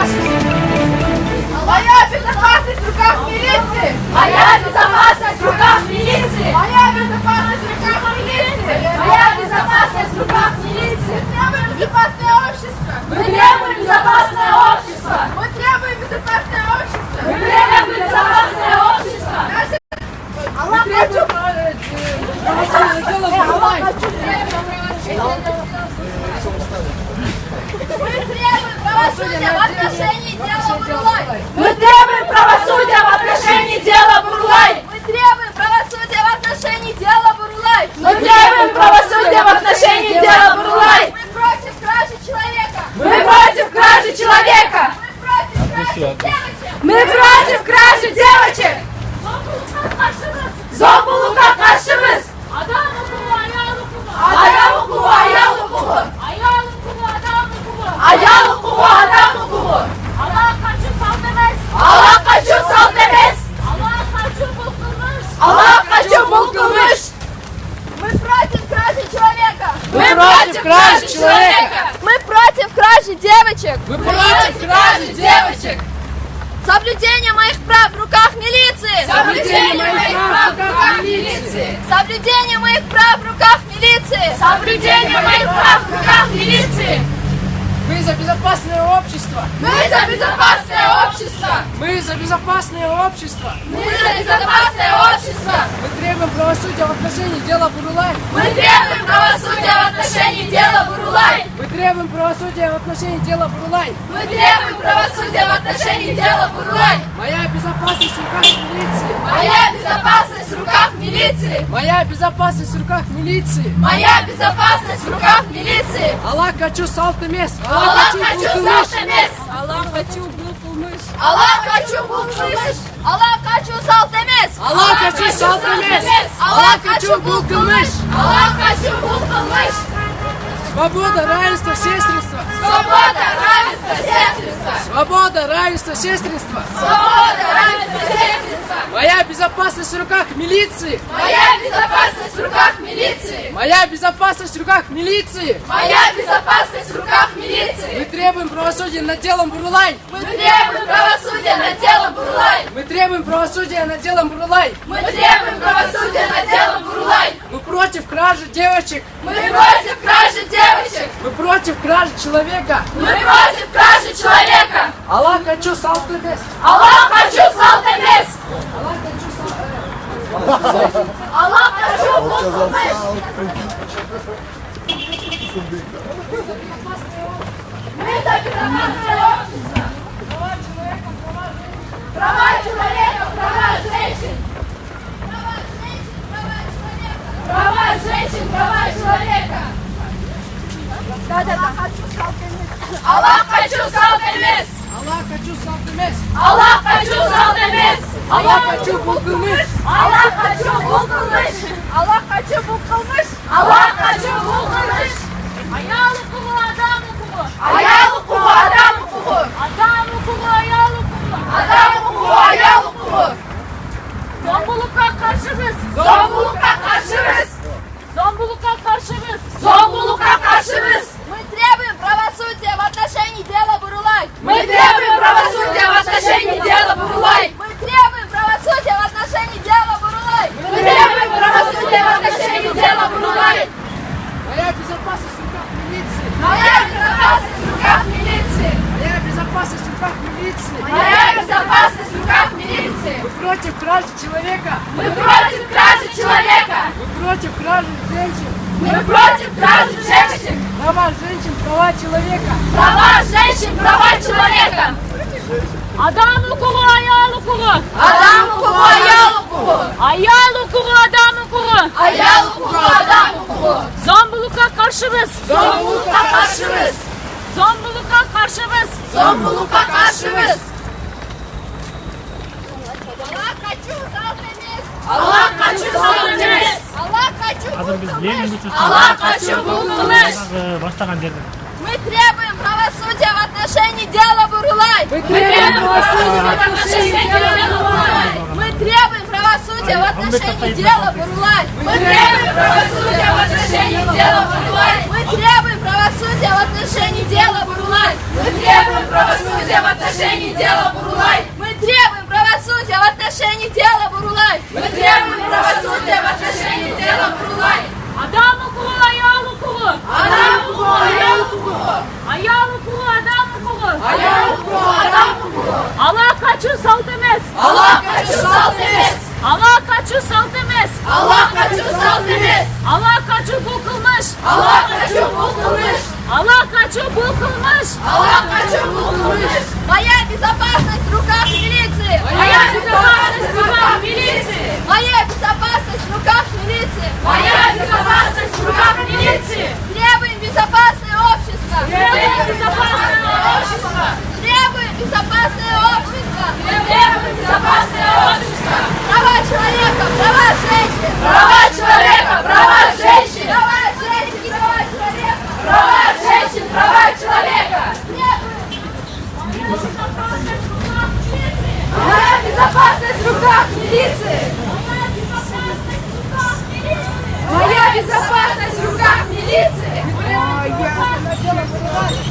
безопасность. Моя безопасность в руках милиции! Моя безопасность в руках милиции. Моя безопасность в руках милиции! Моя безопасность в руках милиции. Мы требуем безопасное общество! Мы требуем безопасное общество. Мы требуем безопасное общество! Мы требуем безопасное общество. Аллах, хочу! Мы требуем правосудия в отношении дела Бурлай! Мы требуем правосудия в отношении дела Бурлай. Мы требуем правосудия в отношении дела Бурлай! Мы требуем правосудия в отношении дела Бурлай. Мы против кражи человека! Мы против кражи человека. Мы против кражи девочек! Мы против кражи девочек. Зомбулукка каршымыз. Адам hukumu, ayal hukumu. Адам hukumu, ayal hukumu. Ayal hukumu, adam hukumu. Ayal hukumu, adam hukumu. Allah kaçı sal demez. Allah kaçı sal demez. Allah kaçı bıkılmış. Allah kaçı bul kılmış. Мы против кражи человека! Мы против кражи человека. Мы против кражи девочек! Мы против кражи девочек. Соблюдение моих прав в руках милиции! Соблюдение моих прав в руках милиции. Соблюдение моих прав в руках милиции! Соблюдение моих прав в руках милиции. Мы за безопасное общество! Мы за безопасное общество. Мы за безопасное общество! Мы за безопасное общество. Мы требуем правосудия в отношении дела Бурлай! Мы требуем правосудия в отношении дела Бурлай. Мы требуем правосудия в отношении дела Бурлай! Мы требуем правосудия в отношении дела Бурлай. Моя безопасность в руках милиции! Моя безопасность в руках милиции. Моя безопасность в руках милиции! Моя безопасность в руках милиции. Allah kaçu saltı mes! Allah kaçı salt emez. Allah kaçu bul kılmış! Allah kaçı bul kılmış. Allah kaçu salt emez! Allah kaçu saltı mes! Allah kaçu bul kılmış! Allah kaçı bul kılmış. Свобода, равенство, сестринство! Свобода, равенство, сестринство. Свобода, равенство, сестринство! Свобода, равенство, сестринство. Моя безопасность в руках милиции! Моя безопасность в руках милиции. Моя безопасность в руках милиции! Моя безопасность в руках милиции. Мы требуем правосудия над делом Бурлай! Мы требуем правосудия над делом Бурлай. Мы требуем правосудия над делом Бурлай! Мы требуем правосудия над делом Бурлай. Мы против кражи девочек! Мы против кражи девочек. Мы против кражи человека! Мы против кражи человека. Allah kaçu saltı mes! Allah kaçı salt emez. Allah kaçı bul kılmış. Мы за безопасное общество. Права человека, права женщин. Права женщин, права человека. Allah kaçı salt emez. Allah kaçu saltı mes! Allah kaçı salt emez. Allah kaçu bul kılmış! Allah kaçı bul kılmış. Allah kaçu bul kılmış! Allah kaçı bul kılmış. Ayal hukumu, adam hukumu. Ayal hukumu, adam hukumu. Adam hukumu, ayal hukumu. Adam hukumu, ayal hukumu. Zombullukka karşımız. Zombullukka karşımız. Zombullukka karşımız. Zombullukka karşımız. Мы требуем правосудия в отношении дела Бурлай! Мы требуем правосудия в отношении дела Бурлай. Мы требуем правосудия в отношении дела Бурлай! Мы требуем правосудия в отношении дела Бурлай. Моя безопасность в руках милиции! Моя безопасность в руках милиции. Моя безопасность в руках милиции! Моя безопасность в руках милиции. Мы против кражи человека! Мы против кражи человека. Мы против кражи женщин! Мы против кражи женщин. Права женщин, права человека! Права женщин, права человека. Adam hukumu, ayal hukumu. Adam hukumu, ayal hukumu. Ayal hukumu, adam hukumu. Ayal hukumu, adam hukumu. Zombullukka karşımız. Zombullukka karşımız. Zombullukka karşımız. Zombullukka karşımız. Allah kaçu salt emez! Allah kaçı salt emez. Allah kaçu Қазір bul біз kılmış! Ленин көшесінде Allah kaçı bul kılmış. бастаған жерде. Мы требуем правосудия в отношении дела Бурлай! Мы требуем правосудия в отношении дела Бурлай. Мы требуем правосудия в отношении дела Бурлай! Мы требуем правосудия в отношении дела Бурлай. Мы требуем правосудия в отношении дела Бурлай! Мы требуем правосудия в отношении Allah kaçu salt emez. Allah kaçu bu kılmış. Allah kaçu bu kılmış. Allah kaçu bu kılmış. Allah kaçu bu kılmış. Моя безопасность в руках милиции. Моя безопасность в руках милиции. Моя безопасность в руках милиции. Моя безопасность в руках милиции. Требуем безопасное общество. Требуем безопасное общество. Требуем безопасное общество. Требуем безопасное общество. Права человека, права женщин. Права человека, права женщин. Права женщин, права человека. Права женщин, права человека. Моя безопасность в руках милиции. Моя безопасность в руках милиции.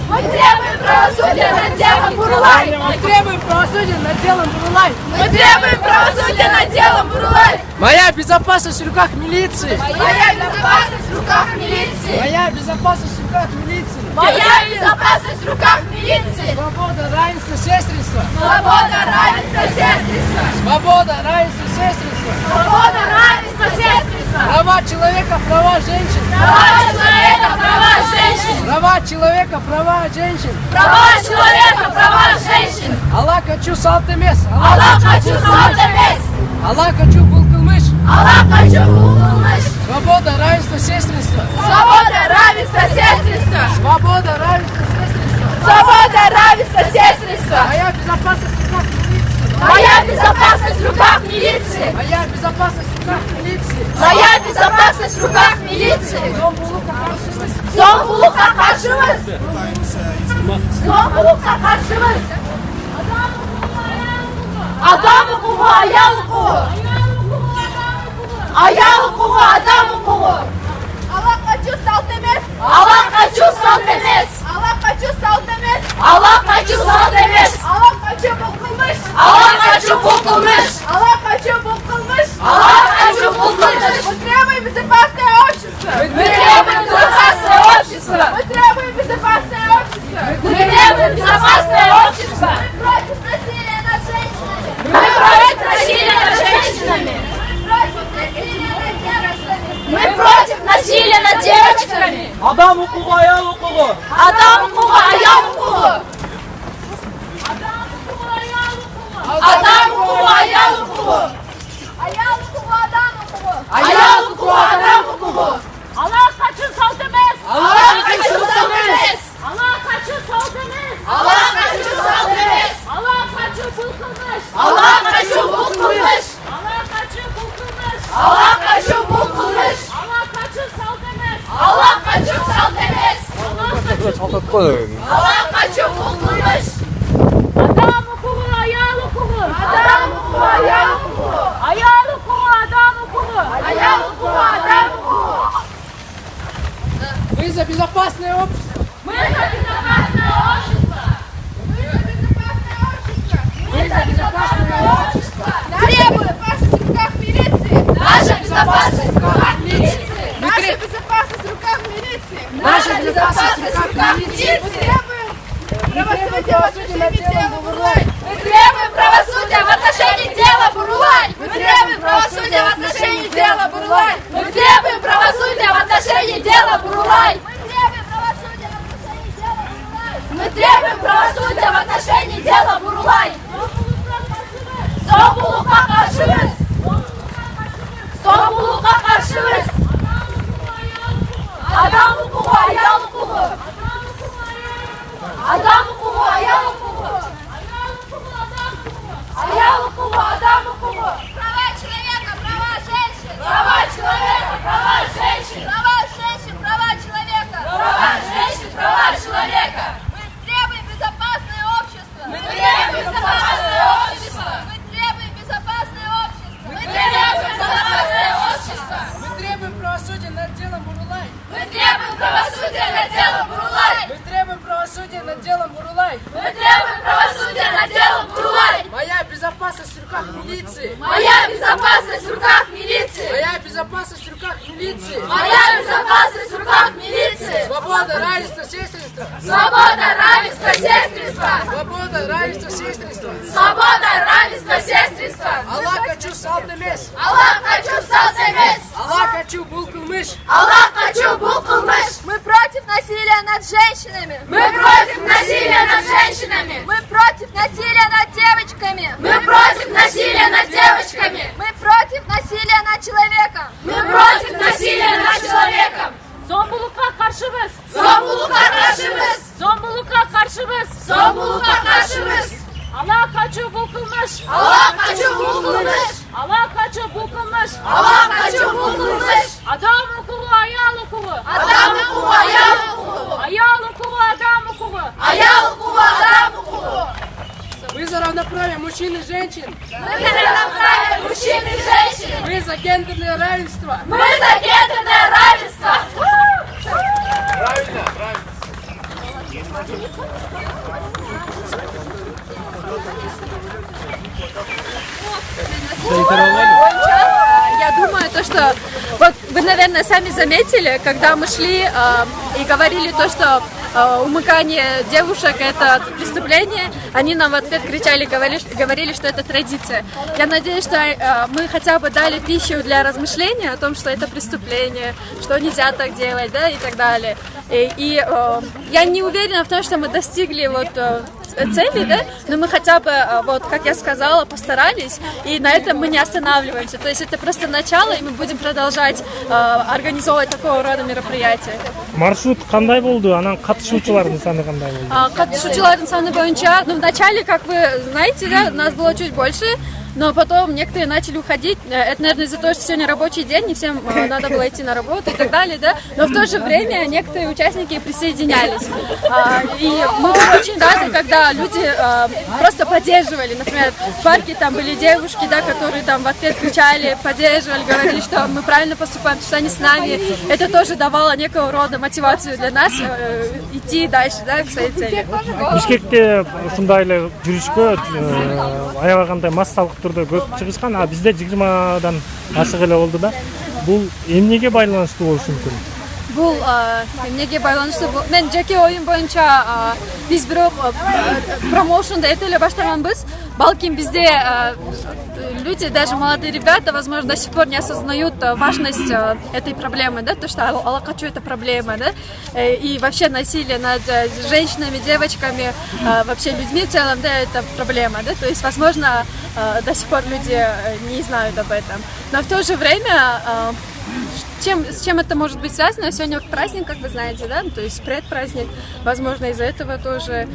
Мы требуем правосудия над делом Бурулай. Мы требуем правосудия над делом Бурулай. Мы требуем правосудия над делом Бурулай. Моя безопасность в руках милиции. Моя безопасность в руках милиции. Моя безопасность в руках милиции. Моя безопасность в руках милиции. Свобода, равенство, сестринство. Свобода, равенство, сестринство. Свобода, равенство, сестринство. Свобода, равенство, сестринство. Права человека, права женщин. Права человека, права женщин. Права человека, права женщин. Права человека, права женщин. Allah kaçu salt emez. Allah kaçu salt emez. Allah kaçu bul kılmış. Allah kaçu bul kılmış. Свобода, равенство, сестринство. Свобода, равенство, сестринство. Свобода, равенство, сестринство. Свобода, равенство, сестринство. Моя безопасность в руках милиции. Моя безопасность в руках милиции. Моя безопасность в руках милиции. Моя безопасность в руках милиции. Зомбулук'a karşımız. Zomбулук'a karşımız. Adam hukuku, ayağ hukuku. Ayağ hukuku, adam hukuku. Allah kaçu salt emez. Allah kaçu salt emez. Allah kaçu salt emez. Allah kaçu salt emez. Allah kaçu bul kılmış. Allah kaçu bu kılmış. Allah kaçu bul kılmış. Allah kaçu bu kılmış. Мы требуем безопасное общество. Мы требуем безопасное общество. Мы требуем безопасное общество. Мы требуем безопасное общество. Мы против насилия над женщинами. Мы против насилия над женщинами. Мы против насилия над девочками. Мы против насилия над девочками. Adam hukuku, ayağ hukuku. Adam hukuku, ayağ hukuku. Adam hukuku, ayağ hukuku. Ayağ hukuku, adam hukuku. Ayağ hukuku, adam hukuku. Allah kaçu salt emez. Allah kaçu salt emez. Allah kaçu salt emez. Allah kaçu salt emez. Allah kaçu bu kılmış. Allah kaçu bu kılmış. Allah kaçu bu kılmış. Allah kaçu bu kılmış. Allah kaçu salt emez. Allah kaçu salt emez. Allah kaçu Allah kaçu bu kılmış. adam hukuku, ayağı hukuku. Adam hukuku, ayağ hukuku. Ayağı hukuku, adam hukuku. Ayağ hukuku, adam hukuku. Мы за безопасное общество. Мы за безопасное общество. Мы за безопасное общество. Требуем безопасность в руках милиции. Наша безопасность в руках милиции. Наша безопасность в руках милиции. Наша безопасность в руках милиции. Мы требуем правосудия в отношении дела Бурулай. Мы требуем правосудия в отношении дела Бурулай. Мы требуем правосудия в отношении дела Бурулай. Мы требуем правосудия в отношении дела Бурулай. Мы требуем правосудия в отношении дела Бурулай. Zomбулук'a karşıyız. Zomбулук'a karşıyız. Adam hukuku, ayağ hukuku. Adam hukuku, ayağ hukuku. Ayağ hukuku, adam hukuku. Права человека, права женщин. Права человека, права женщин. Права женщин, права человека. Права женщин, права человека. Мы требуем безопасное общество. Мы требуем безопасное общество. Мы требуем безопасное общество. Мы требуем безопасное общество. Мы требуем правосудия над делом Бурулай. Мы требуем правосудия над делом Бурулай. Мы требуем правосудия над делом Бурулай. Мы требуем правосудия над делом Бурулай. Моя безопасность в руках милиции. Моя безопасность в руках милиции. Моя безопасность в руках милиции. Моя безопасность в руках милиции. Свобода, равенство, сестринство. Свобода, равенство, сестринство. Свобода, равенство, сестринство. Свобода, равенство, сестринство. Allah kaçu salt emez. Allah kaçu salt emez. кылмыш. Аллах хочу бул кылмыш. Мы против насилия над женщинами. Мы против насилия над женщинами. Мы против насилия над девочками. Мы против насилия над девочками. Мы против насилия над человеком. Мы против насилия над человеком. Зомбулукка каршыбыз. Зомбулукка каршыбыз. Зомбулукка каршыбыз. Зомбулукка каршыбыз. Аллах хочу бул кылмыш. Аллах хочу бул кылмыш. Аллах хочу бул кылмыш. Аллах хочу бул кылмыш. Адам укугу, аял укугу. Адам укугу, аял укугу. Аял укугу, адам укугу. Аял укугу, адам укугу. Вы за равноправие мужчин и женщин. Мы за равноправие мужчин и женщин. Вы за гендерное равенство. Мы за гендерное равенство. Я думаю, то, что вот вы, наверное, сами заметили, когда мы шли и говорили то, что умыкание девушек это преступление, они нам в ответ кричали, говорили, что это традиция. Я надеюсь, что мы хотя бы дали пищу для размышления о том, что это преступление, что нельзя так делать, да, и так далее. И я не уверена в том, что мы достигли вот цели, да, но мы хотя бы, вот, как я сказала, постарались, и на этом мы не останавливаемся. То есть это просто начало, и мы будем продолжать организовывать такого рода мероприятия. Маршрут кандай болду? Анан катышуучулардын саны кандай болду? Катышуучулардын саны боюнча, ну, вначале, как вы знаете, да, нас было чуть больше, но потом некоторые начали уходить. Это, наверное, из-за того, что сегодня рабочий день, не всем надо было идти на работу и так далее, да. Но в то же время некоторые участники присоединялись. И мы были очень рады, когда люди просто поддерживали. Например, в парке там были девушки, да, которые там в ответ кричали, поддерживали, говорили, что мы правильно поступаем, что они с нами. Это тоже давало некого рода мотивацию для нас идти дальше, да, к своей цели. Бишкекте ушундай эле жүрүшкө аябагандай массалык түрдө көп чыгышкан, а бизде 20дан ашык эле болду да. Бул эмнеге байланыштуу болушу мүмкүн? Бул эмнеге байланыштуу? Мен жеке оюм боюнча биз бирок промоушнду эрте эле баштаганбыз. Балким bizde люди, даже молодые ребята, возможно, до сих пор не осознают важность этой проблемы, да, то, что Аллах хочу это проблема, да, и вообще насилие над женщинами, девочками, вообще людьми в целом, да, это проблема, да, то есть, возможно, до сих пор люди не знают об этом, но в то же время с чем это может быть связано? Сегодня праздник, как вы знаете, да, то есть предпраздник, возможно, из-за этого тоже.